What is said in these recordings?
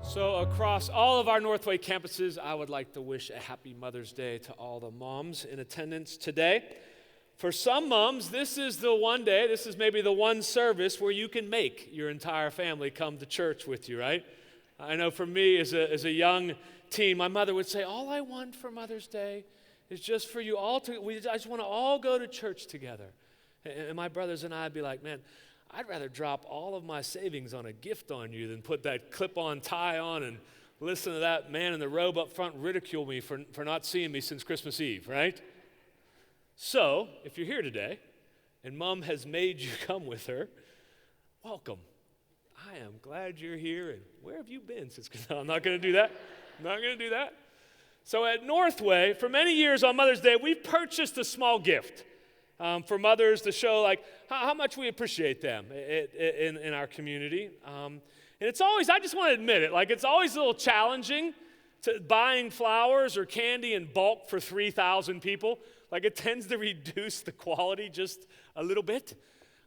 So across all of our Northway campuses, I would like to wish a happy Mother's Day to all the moms in attendance today. For some moms, this is the one day, this is maybe the one service where you can make your entire family come to church with you, right? I know for me as a young teen, my mother would say, all I want for Mother's Day is just for you all to, I just want to all go to church together. And my brothers and I would be like, man, I'd rather drop all of my savings on a gift on you than put that clip-on tie on and listen to that man in the robe up front ridicule me for not seeing me since Christmas Eve, right? So, if you're here today and Mom has made you come with her, welcome. I am glad you're here, and where have you been since? No, I'm not going to do that. I'm not going to do that. So at Northway, for many years on Mother's Day, we've purchased a small gift for mothers to show like how much we appreciate them in our community. And it's always, I just want to admit it, like it's always a little challenging to buying flowers or candy in bulk for 3,000 people. Like it tends to reduce the quality just a little bit.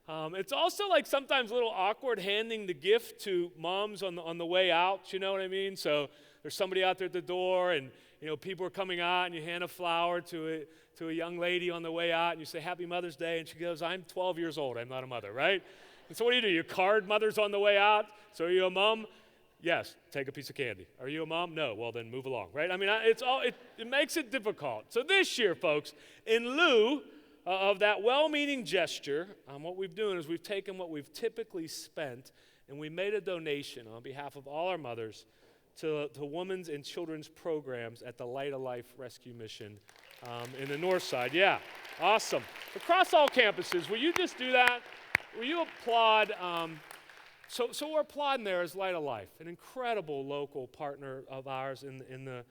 It's also like sometimes a little awkward handing the gift to moms on the way out, you know what I mean? So there's somebody out there at the door and you know, people are coming out and you hand a flower to a young lady on the way out and you say, Happy Mother's Day, and she goes, I'm 12 years old, I'm not a mother, right? And so what do? You card mothers on the way out? So are you a mom? Yes, take a piece of candy. Are you a mom? No, well then move along, right? I mean, it makes it difficult. So this year, folks, in lieu of that well-meaning gesture, what we've done is we've taken what we've typically spent and we made a donation on behalf of all our mothers to women's and children's programs at the Light of Life Rescue Mission in the north side. Yeah, awesome. Across all campuses, will you just do that? Will you applaud? So we're applauding there as Light of Life, an incredible local partner of ours in the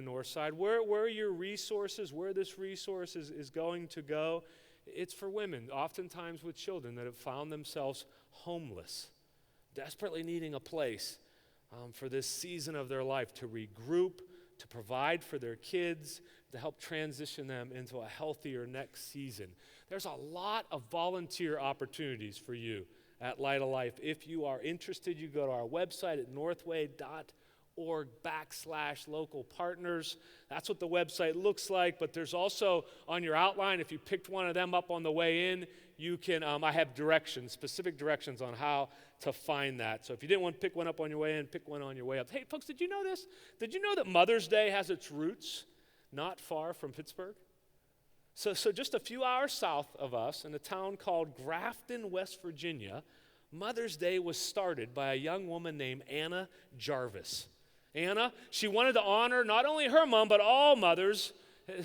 north side. Where are your resources, where this resource is going to go? It's for women, oftentimes with children that have found themselves homeless, desperately needing a place for this season of their life to regroup, to provide for their kids, to help transition them into a healthier next season. There's a lot of volunteer opportunities for you at Light of Life. If you are interested, you go to our website at northway.org/local partners. That's what the website looks like, but there's also on your outline, if you picked one of them up on the way in, you can, I have directions, specific directions on how to find that. So if you didn't want to pick one up on your way in, pick one on your way up. Hey, folks, did you know this? Did you know that Mother's Day has its roots not far from Pittsburgh? So just a few hours south of us, in a town called Grafton, West Virginia, Mother's Day was started by a young woman named Anna Jarvis. Anna, she wanted to honor not only her mom, but all mothers,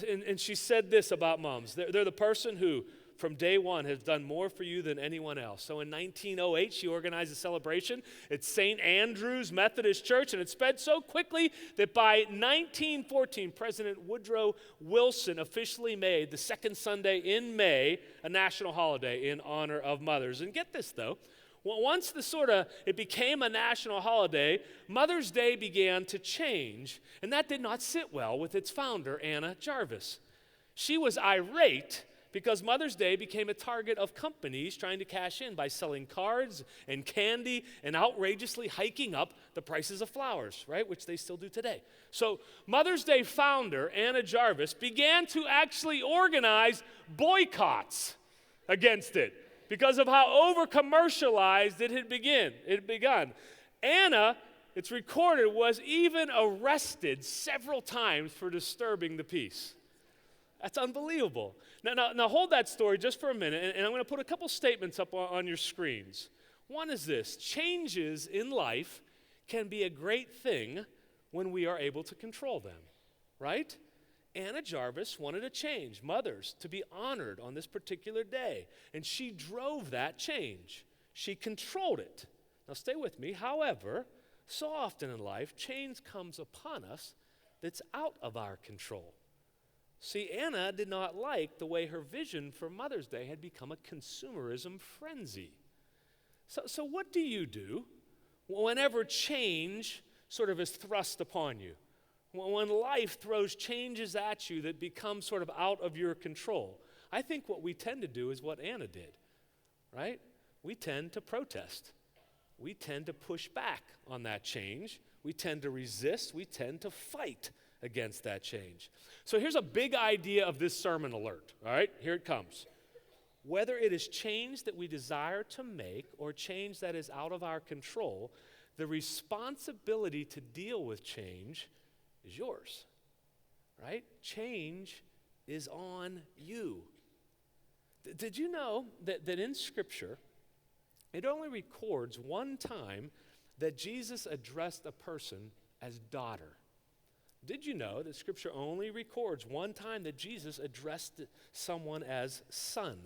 and she said this about moms. They're the person who, from day one, has done more for you than anyone else. So in 1908, she organized a celebration at St. Andrew's Methodist Church, and it sped so quickly that by 1914, President Woodrow Wilson officially made the second Sunday in May a national holiday in honor of mothers. And get this, though. Once it became a national holiday, Mother's Day began to change, and that did not sit well with its founder, Anna Jarvis. She was irate because Mother's Day became a target of companies trying to cash in by selling cards and candy and outrageously hiking up the prices of flowers, right, which they still do today. So Mother's Day founder, Anna Jarvis, began to actually organize boycotts against it because of how over-commercialized it had begun. Anna, it's recorded, was even arrested several times for disturbing the peace. That's unbelievable. Now hold that story just for a minute, and I'm going to put a couple statements up on your screens. One is this: changes in life can be a great thing when we are able to control them, right? Anna Jarvis wanted a change, mothers, to be honored on this particular day, and she drove that change. She controlled it. Now stay with me. However, so often in life, change comes upon us that's out of our control. See, Anna did not like the way her vision for Mother's Day had become a consumerism frenzy. So what do you do whenever change sort of is thrust upon you? When life throws changes at you that become sort of out of your control? I think what we tend to do is what Anna did, right? We tend to protest. We tend to push back on that change. We tend to resist. We tend to fight against that change. So here's a big idea of this sermon alert, all right? Here it comes. Whether it is change that we desire to make or change that is out of our control, the responsibility to deal with change is yours, right? Change is on you. Did you know that in Scripture, it only records one time that Jesus addressed a person as daughter? Did you know that Scripture only records one time that Jesus addressed someone as son?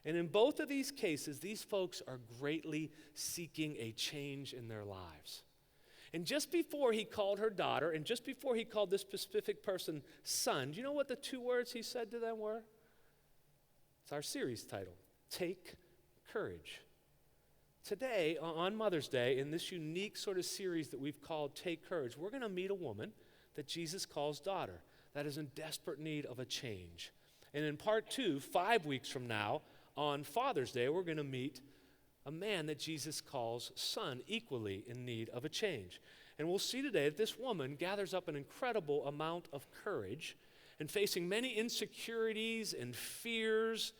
And in both of these cases, these folks are greatly seeking a change in their lives. And just before he called her daughter, and just before he called this specific person son, do you know what the two words he said to them were? It's our series title, Take Courage. Today, on Mother's Day, in this unique sort of series that we've called Take Courage, we're going to meet a woman that Jesus calls daughter that is in desperate need of a change. And in part 2, 5 weeks from now, on Father's Day, we're going to meet a man that Jesus calls son, equally in need of a change. And we'll see today that this woman gathers up an incredible amount of courage, and facing many insecurities and fears,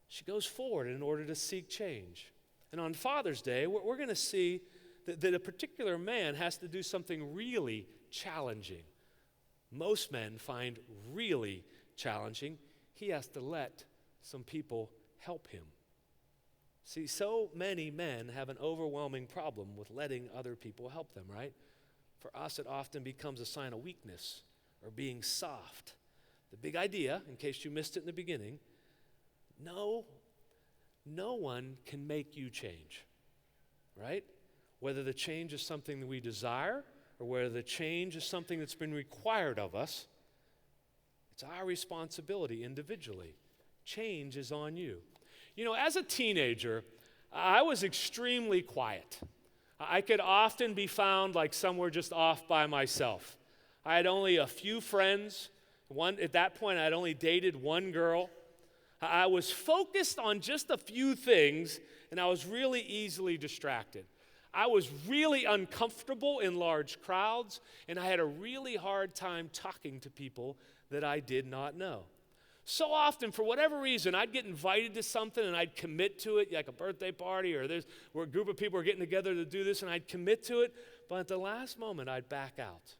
she goes forward in order to seek change. And on Father's Day, we're going to see that a particular man has to do something really challenging. Most men find really challenging. He has to let some people help him. See, so many men have an overwhelming problem with letting other people help them, right? For us, it often becomes a sign of weakness or being soft. The big idea, in case you missed it in the beginning, no one can make you change, right? Whether the change is something that we desire or whether the change is something that's been required of us, it's our responsibility individually. Change is on you. You know, as a teenager, I was extremely quiet. I could often be found like somewhere just off by myself. I had only a few friends. At that point, I had only dated one girl. I was focused on just a few things, and I was really easily distracted. I was really uncomfortable in large crowds, and I had a really hard time talking to people that I did not know. So often, for whatever reason, I'd get invited to something and I'd commit to it, like a birthday party or where a group of people are getting together to do this, and I'd commit to it, but at the last moment, I'd back out.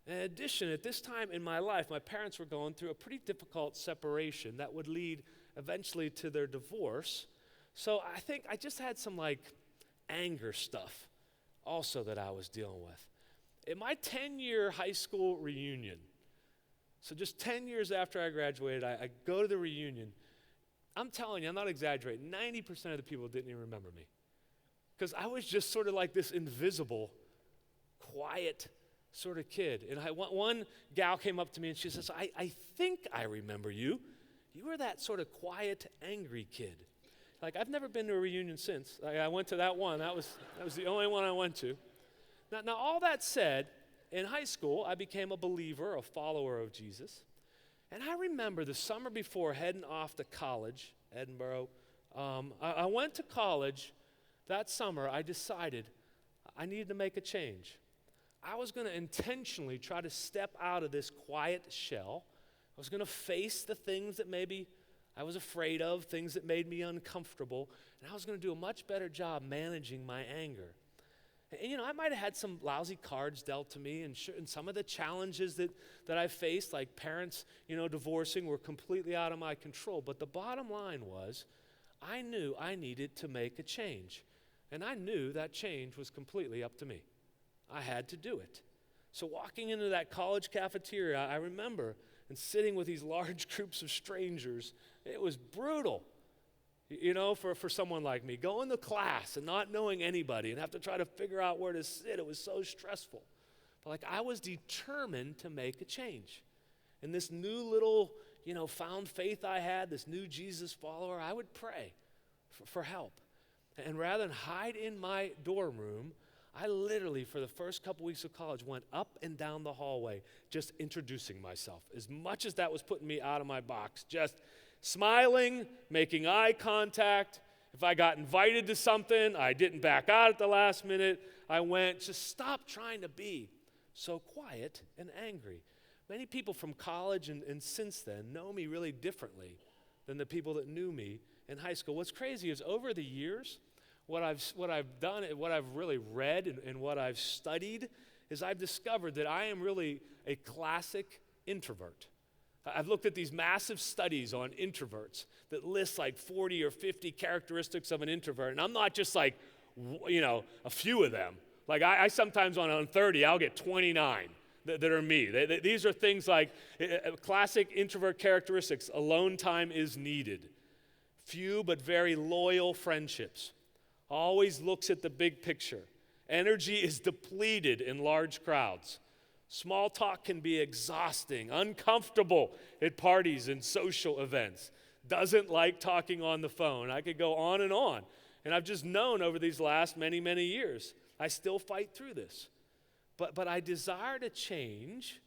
In addition, at this time in my life, my parents were going through a pretty difficult separation that would lead eventually to their divorce. So I think I just had some anger stuff also that I was dealing with. In my 10-year high school reunion, so just 10 years after I graduated, I go to the reunion. I'm telling you, I'm not exaggerating, 90% of the people didn't even remember me. Because I was just sort of like this invisible, quiet sort of kid. And one gal came up to me and she says, I think I remember you. You were that sort of quiet, angry kid. I've never been to a reunion since. I went to that one. That was the only one I went to. Now all that said, in high school, I became a believer, a follower of Jesus. And I remember the summer before heading off to college, Edinburgh. I went to college that summer. I decided I needed to make a change. I was going to intentionally try to step out of this quiet shell. I was going to face the things that maybe I was afraid of, things that made me uncomfortable, and I was going to do a much better job managing my anger. And, I might have had some lousy cards dealt to me, and some of the challenges that I faced, like parents, divorcing, were completely out of my control. But the bottom line was, I knew I needed to make a change. And I knew that change was completely up to me. I had to do it. So walking into that college cafeteria, I remember, and sitting with these large groups of strangers, it was brutal. For someone like me, going to class and not knowing anybody and have to try to figure out where to sit, it was so stressful. But I was determined to make a change. And this new little, found faith I had, this new Jesus follower, I would pray for help. And rather than hide in my dorm room, I literally, for the first couple weeks of college, went up and down the hallway just introducing myself. As much as that was putting me out of my box, just smiling, making eye contact. If I got invited to something, I didn't back out at the last minute. I went. Just stop trying to be so quiet and angry. Many people from college and since then know me really differently than the people that knew me in high school. What's crazy is over the years, what I've done, what I've really read and what I've studied is I've discovered that I am really a classic introvert. I've looked at these massive studies on introverts that list like 40 or 50 characteristics of an introvert, and I'm not just like, a few of them. Like I sometimes on 30, I'll get 29 that are me. These are things like classic introvert characteristics. Alone time is needed. Few but very loyal friendships. Always looks at the big picture. Energy is depleted in large crowds. Small talk can be exhausting, uncomfortable at parties and social events. Doesn't like talking on the phone. I could go on. And I've just known over these last many, many years, I still fight through this. But I desire to change,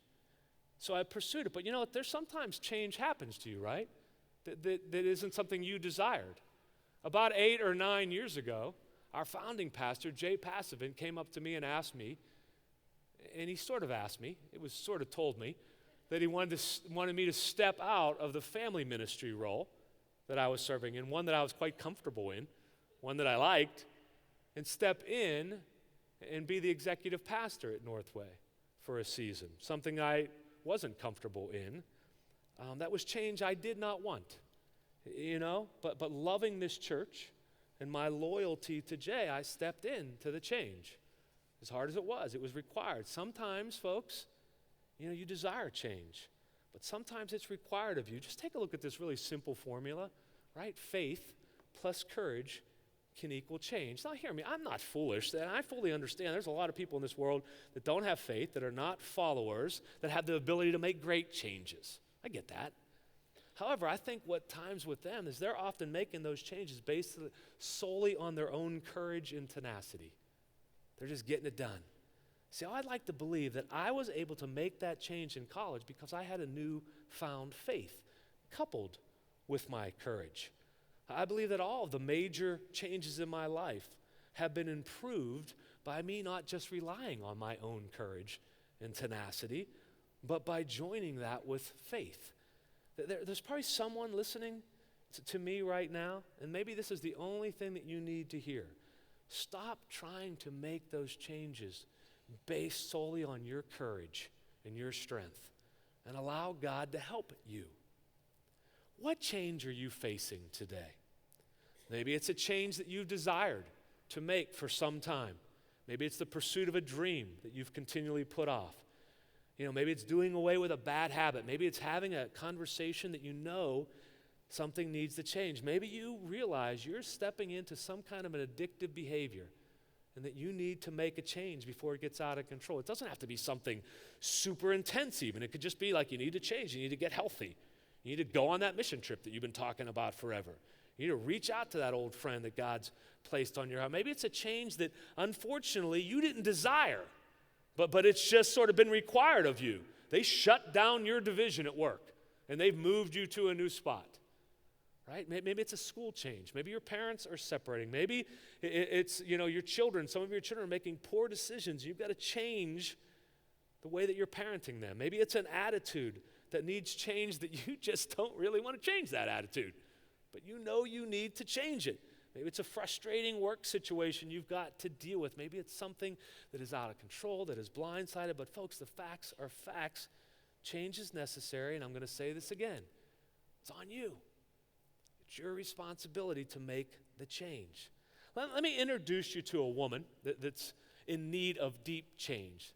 so I pursued it. But you know what? There's sometimes change happens to you, right? That isn't something you desired. About 8 or 9 years ago, our founding pastor, Jay Passavant, came up to me and asked me, and he sort of asked me, it was sort of told me, that he wanted me to step out of the family ministry role that I was serving in, one that I was quite comfortable in, one that I liked, and step in and be the executive pastor at Northway for a season, something I wasn't comfortable in. That was change I did not want, but loving this church and my loyalty to Jay, I stepped into the change. As hard as it was required. Sometimes, folks, you desire change, but sometimes it's required of you. Just take a look at this really simple formula, right? Faith plus courage can equal change. Now, hear me, I'm not foolish, and I fully understand there's a lot of people in this world that don't have faith, that are not followers, that have the ability to make great changes. I get that. However, I think what times with them is they're often making those changes based solely on their own courage and tenacity. They're just getting it done. See, I'd like to believe that I was able to make that change in college because I had a newfound faith coupled with my courage. I believe that all of the major changes in my life have been improved by me not just relying on my own courage and tenacity, but by joining that with faith. There's probably someone listening to me right now, and maybe this is the only thing that you need to hear. Stop trying to make those changes based solely on your courage and your strength, and allow God to help you. What change are you facing today? Maybe it's a change that you've desired to make for some time. Maybe it's the pursuit of a dream that you've continually put off. Maybe it's doing away with a bad habit. Maybe it's having a conversation that something needs to change. Maybe you realize you're stepping into some kind of an addictive behavior and that you need to make a change before it gets out of control. It doesn't have to be something super intense even. It could just be like you need to change. You need to get healthy. You need to go on that mission trip that you've been talking about forever. You need to reach out to that old friend that God's placed on your heart. Maybe it's a change that, unfortunately, you didn't desire, but it's just sort of been required of you. They shut down your division at work, and they've moved you to a new spot. Right? Maybe it's a school change. Maybe your parents are separating. Maybe it's, your children. Some of your children are making poor decisions. You've got to change the way that you're parenting them. Maybe it's an attitude that needs change that you just don't really want to change that attitude. But you need to change it. Maybe it's a frustrating work situation you've got to deal with. Maybe it's something that is out of control, that is blindsided. But folks, the facts are facts. Change is necessary, and I'm going to say this again. It's on you. It's your responsibility to make the change. Let me introduce you to a woman that's in need of deep change.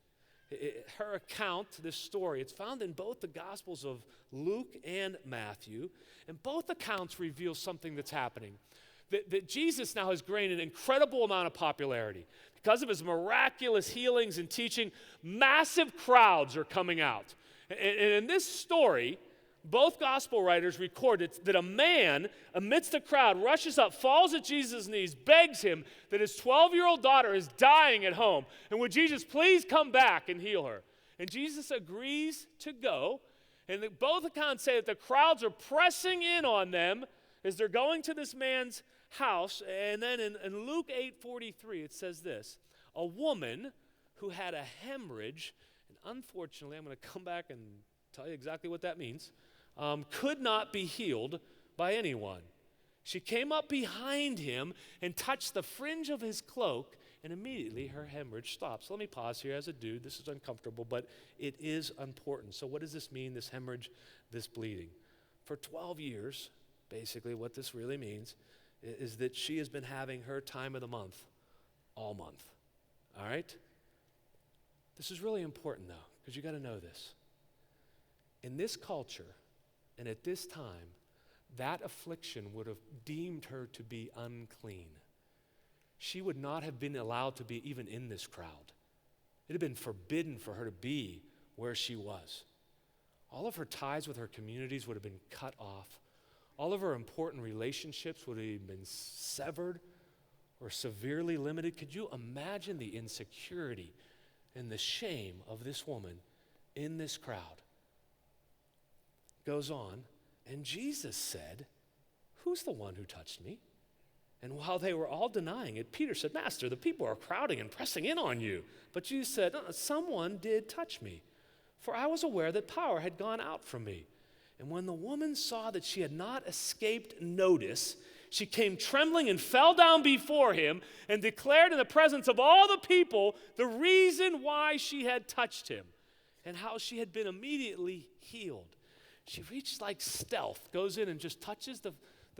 Her account, this story, it's found in both the Gospels of Luke and Matthew, and both accounts reveal something that's happening. That Jesus now has gained an incredible amount of popularity. Because of his miraculous healings and teaching, massive crowds are coming out. And in this story, both gospel writers recorded that a man amidst the crowd rushes up, falls at Jesus' knees, begs him that his 12-year-old daughter is dying at home. And would Jesus please come back and heal her? And Jesus agrees to go. And both accounts say that the crowds are pressing in on them as they're going to this man's house. And then in Luke 8:43, it says this: a woman who had a hemorrhage, and unfortunately, I'm going to come back and tell you exactly what that means, could not be healed by anyone. She came up behind him and touched the fringe of his cloak, and immediately her hemorrhage stopped. So let me pause here. As a dude, this is uncomfortable, but it is important. So what does this mean, this hemorrhage, this bleeding? For 12 years, basically what this really means is that she has been having her time of the month all month. All right? This is really important, though, because you got to know this. In this culture and at this time, that affliction would have deemed her to be unclean. She would not have been allowed to be even in this crowd. It had been forbidden for her to be where she was. All of her ties with her communities would have been cut off. All of her important relationships would have been severed or severely limited. Could you imagine the insecurity and the shame of this woman in this crowd? Goes on, and Jesus said, "Who's the one who touched me?" And while they were all denying it, Peter said, "Master, the people are crowding and pressing in on you." But Jesus said, "Someone did touch me, for I was aware that power had gone out from me." And when the woman saw that she had not escaped notice, she came trembling and fell down before him and declared in the presence of all the people the reason why she had touched him and how she had been immediately healed. She reached like stealth, goes in and just touches the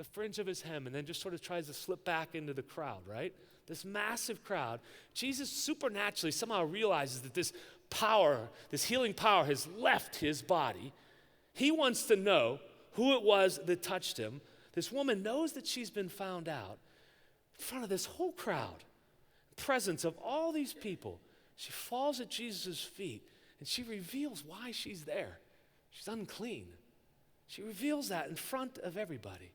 fringe of his hem and then just sort of tries to slip back into the crowd, right? This massive crowd. Jesus supernaturally somehow realizes that this power, this healing power has left his body. He wants to know who it was that touched him. This woman knows that she's been found out in front of this whole crowd, presence of all these people. She falls at Jesus' feet and she reveals why she's there. She's unclean. She reveals that in front of everybody.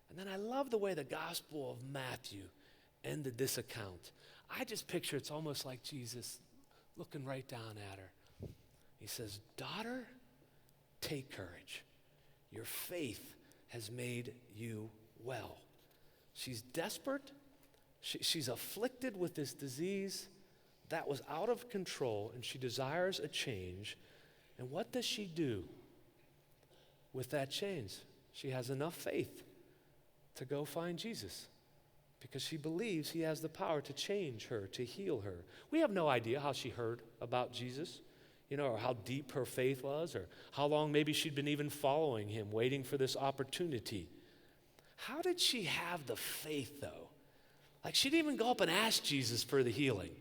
And then I love the way the Gospel of Matthew ended this account. I just picture it's almost like Jesus looking right down at her. He says, "Daughter, take courage. Your faith has made you well." She's desperate. She's afflicted with this disease that was out of control, and she desires a change. And what does she do with that change? She has enough faith to go find Jesus because she believes he has the power to change her, to heal her. We have no idea how she heard about Jesus, or how deep her faith was, or how long maybe she'd been even following him, waiting for this opportunity. How did she have the faith, though? Like, she didn't even go up and ask Jesus for the healing.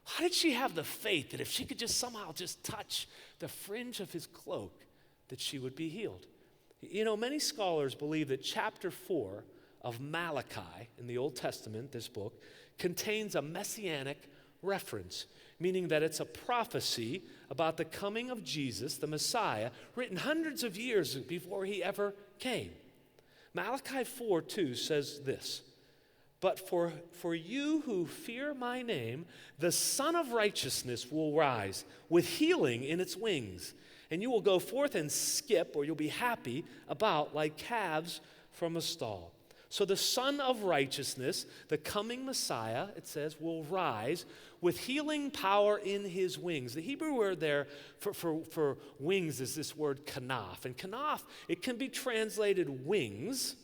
How did she have the faith that if she could just somehow just touch the fringe of his cloak, that she would be healed? Many scholars believe that chapter 4 of Malachi in the Old Testament, this book, contains a messianic reference, meaning that it's a prophecy about the coming of Jesus, the Messiah, written hundreds of years before he ever came. Malachi 4:2 says this: "But for you who fear my name, the Son of Righteousness will rise with healing in its wings, and you will go forth and skip, or you'll be happy about like calves from a stall." So the Son of Righteousness, the coming Messiah, it says, will rise with healing power in his wings. The Hebrew word there for wings is this word kanaf. And kanaf, it can be translated wings.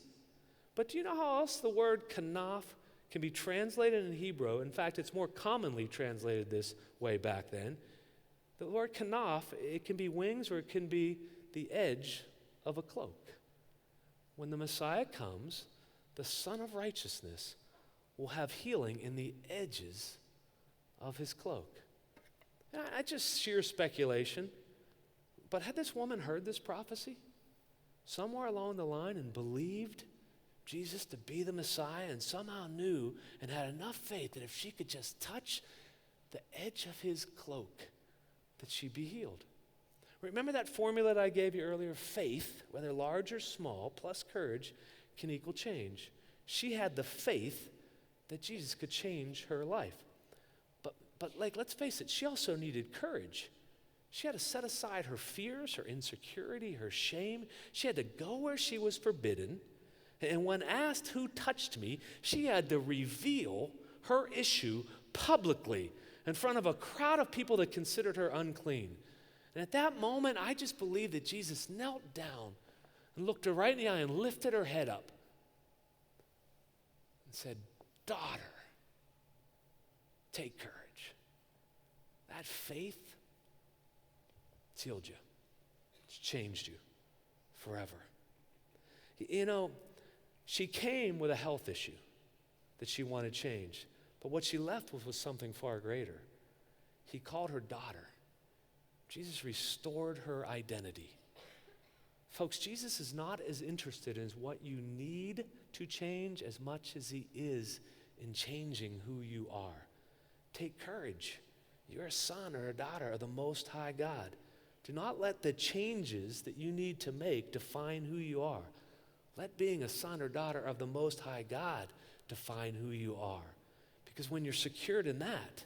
But do you know how else the word kanaf can be translated in Hebrew? In fact, it's more commonly translated this way back then. The word kanaf, it can be wings or it can be the edge of a cloak. When the Messiah comes, the Son of Righteousness will have healing in the edges of his cloak. I just sheer speculation, but had this woman heard this prophecy somewhere along the line and believed Jesus to be the Messiah and somehow knew and had enough faith that if she could just touch the edge of his cloak, that she'd be healed? Remember that formula that I gave you earlier? Faith, whether large or small, plus courage, can equal change. She had the faith that Jesus could change her life. But let's face it, she also needed courage. She had to set aside her fears, her insecurity, her shame. She had to go where she was forbidden, And when asked who touched me, she had to reveal her issue publicly in front of a crowd of people that considered her unclean. And at that moment, I just believe that Jesus knelt down and looked her right in the eye and lifted her head up and said, "Daughter, take courage." That faith, it's healed you. It's changed you forever. You know, she came with a health issue that she wanted changed. But what she left with was something far greater. He called her daughter. Jesus restored her identity. Folks, Jesus is not as interested in what you need to change as much as he is in changing who you are. Take courage. You're a son or a daughter of the Most High God. Do not let the changes that you need to make define who you are. Let being a son or daughter of the Most High God define who you are. Because when you're secured in that,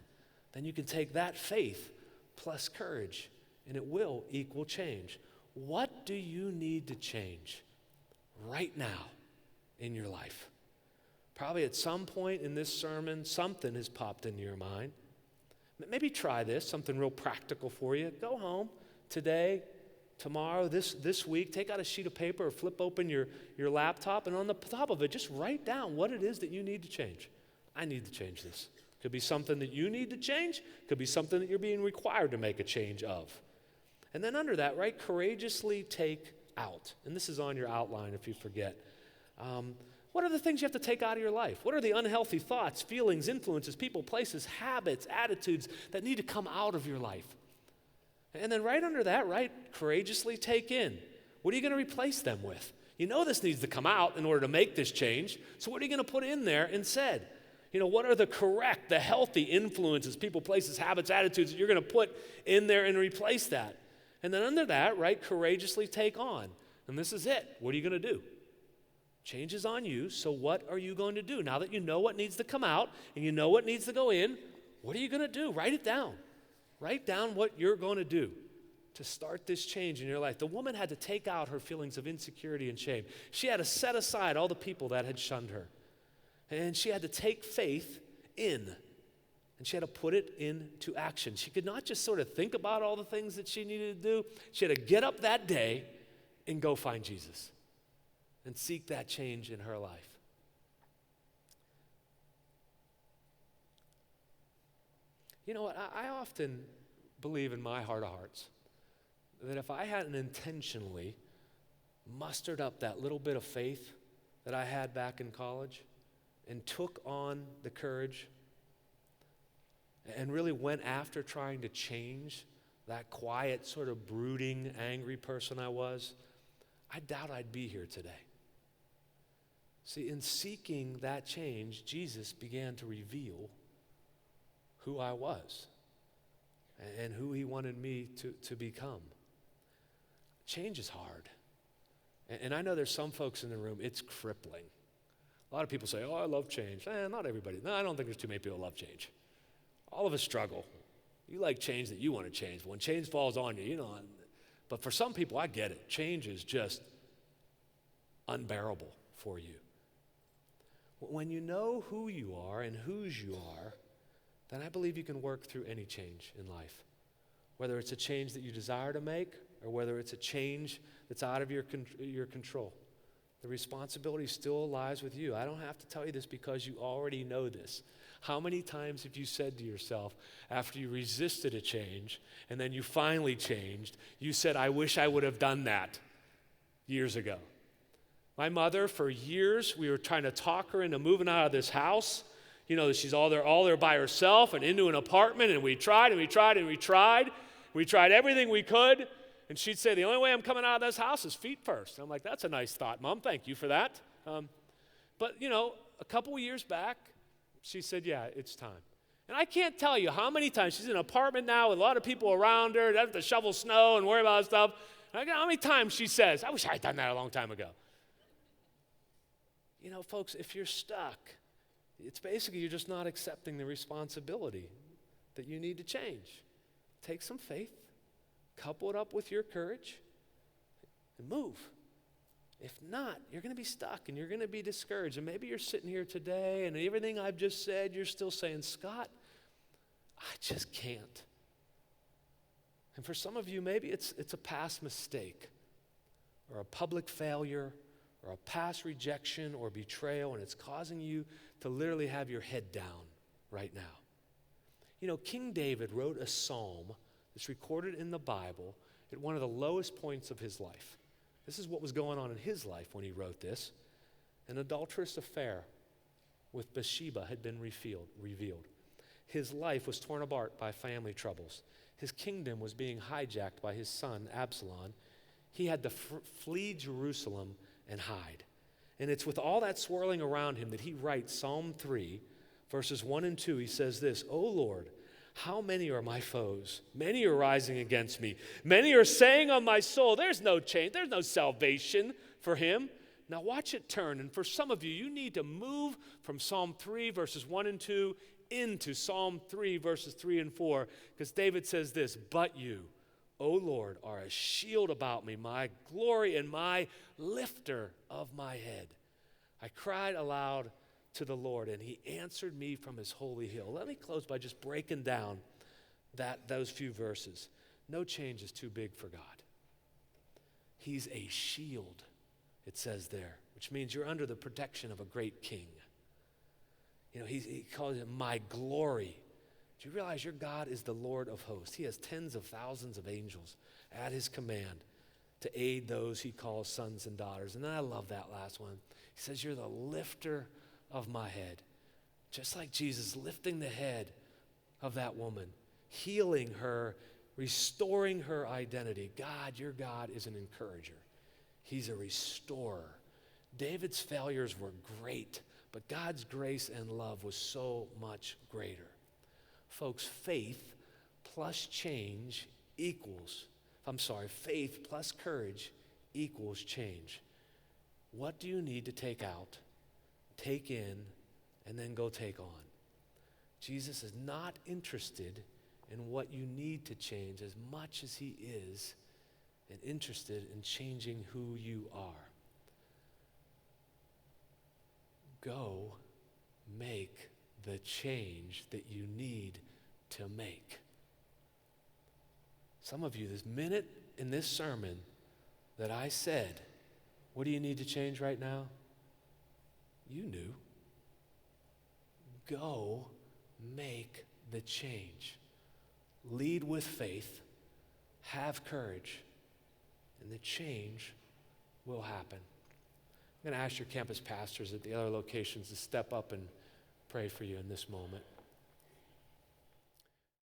then you can take that faith plus courage, and it will equal change. What do you need to change right now in your life? Probably at some point in this sermon, something has popped into your mind. Maybe try this, something real practical for you. Go home today, tomorrow, this week, take out a sheet of paper or flip open your laptop, and on the top of it, just write down what it is that you need to change. I need to change this. Could be something that you need to change. Could be something that you're being required to make a change of. And then under that, right, courageously take out. And this is on your outline if you forget. What are the things you have to take out of your life? What are the unhealthy thoughts, feelings, influences, people, places, habits, attitudes that need to come out of your life? And then right under that, right, courageously take in. What are you going to replace them with? You know this needs to come out in order to make this change. So what are you going to put in there instead? You know, what are the correct, the healthy influences, people, places, habits, attitudes that you're going to put in there and replace that? And then under that, right, courageously take on. And this is it. What are you going to do? Change is on you, so what are you going to do? Now that you know what needs to come out and you know what needs to go in, what are you going to do? Write it down. Write down what you're going to do to start this change in your life. The woman had to take out her feelings of insecurity and shame. She had to set aside all the people that had shunned her. And she had to take faith in, and she had to put it into action. She could not just sort of think about all the things that she needed to do. She had to get up that day and go find Jesus and seek that change in her life. You know what? I often believe in my heart of hearts that if I hadn't intentionally mustered up that little bit of faith that I had back in college and took on the courage and really went after trying to change that quiet, sort of brooding, angry person I was, I doubt I'd be here today. See, in seeking that change, Jesus began to reveal who I was and who he wanted me to become. Change is hard. And I know there's some folks in the room, it's crippling. A lot of people say, "Oh, I love change." Not everybody. No, I don't think there's too many people who love change. All of us struggle. You like change that you want to change. But when change falls on you, you know. But for some people, I get it. Change is just unbearable for you. When you know who you are and whose you are, then I believe you can work through any change in life. Whether it's a change that you desire to make or whether it's a change that's out of your control. The responsibility still lies with you. I don't have to tell you this because you already know this. How many times have you said to yourself, after you resisted a change and then you finally changed, you said, "I wish I would have done that years ago"? My mother, for years, we were trying to talk her into moving out of this house. You know, she's all there by herself and into an apartment, and we tried and we tried and we tried. We tried everything we could, and she'd say, "The only way I'm coming out of this house is feet first." And I'm like, "That's a nice thought, Mom. Thank you for that." But, you know, a couple of years back, she said, "Yeah, it's time." And I can't tell you how many times she's in an apartment now with a lot of people around her, doesn't have to shovel snow and worry about stuff. How many times she says, "I wish I had done that a long time ago." You know, folks, if you're stuck, it's basically you're just not accepting the responsibility that you need to change. Take some faith, couple it up with your courage, and move. If not, you're going to be stuck and you're going to be discouraged. And maybe you're sitting here today and everything I've just said, you're still saying, Scott, I just can't. And for some of you, maybe it's a past mistake or a public failure or a past rejection or betrayal, and it's causing you to literally have your head down right now. You know, King David wrote a psalm that's recorded in the Bible at one of the lowest points of his life. This is what was going on in his life when he wrote this. An adulterous affair with Bathsheba had been revealed. His life was torn apart by family troubles. His kingdom was being hijacked by his son, Absalom. He had to flee Jerusalem and hide. And it's with all that swirling around him that he writes Psalm 3, verses 1 and 2. He says this, O Lord, how many are my foes? Many are rising against me. Many are saying on my soul, there's no change, there's no salvation for him. Now watch it turn. And for some of you, you need to move from Psalm 3, verses 1 and 2, into Psalm 3, verses 3 and 4, because David says this, but you, O Lord, are a shield about me, my glory and my lifter of my head. I cried aloud to the Lord, and he answered me from his holy hill. Let me close by just breaking down those few verses. No change is too big for God. He's a shield, it says there, which means you're under the protection of a great king. You know, he calls it my glory. Do you realize your God is the Lord of hosts? He has tens of thousands of angels at his command to aid those he calls sons and daughters. And then I love that last one. He says, you're the lifter of my head. Just like Jesus lifting the head of that woman, healing her, restoring her identity. God, your God is an encourager. He's a restorer. David's failures were great, but God's grace and love was so much greater. Folks, faith plus courage equals change. What do you need to take out, take in, and then go take on? Jesus is not interested in what you need to change as much as he is and interested in changing who you are. Go make the change that you need to make. Some of you, this minute in this sermon that I said, what do you need to change right now? You knew. Go make the change. Lead with faith. Have courage. And the change will happen. I'm going to ask your campus pastors at the other locations to step up and pray for you in this moment.